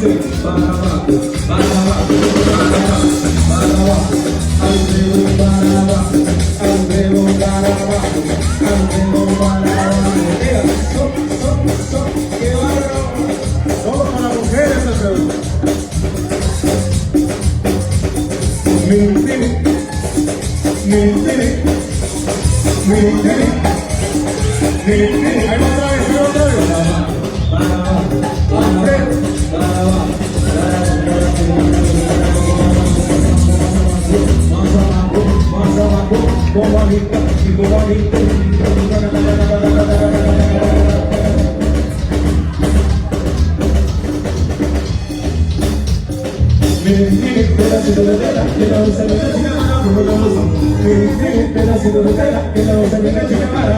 dice para abajo, para abajo, para abajo, para abajo, al dedo para abajo, al dedo para abajo, al dedo para abajo. Mira, qué bárbaro. Solo para mujeres se pregunta. Mintiri, mintiri, mintiri, mintiri. Ahí va otra vez, ahí va otra vez. Para abajo, para abajo, para abajo, para abajo, más abajo, como ahorita, y como ahorita. Pedacito de tela, que la usa en la chica para, como la usa. Pedacito de tela, que la usa en la chica para,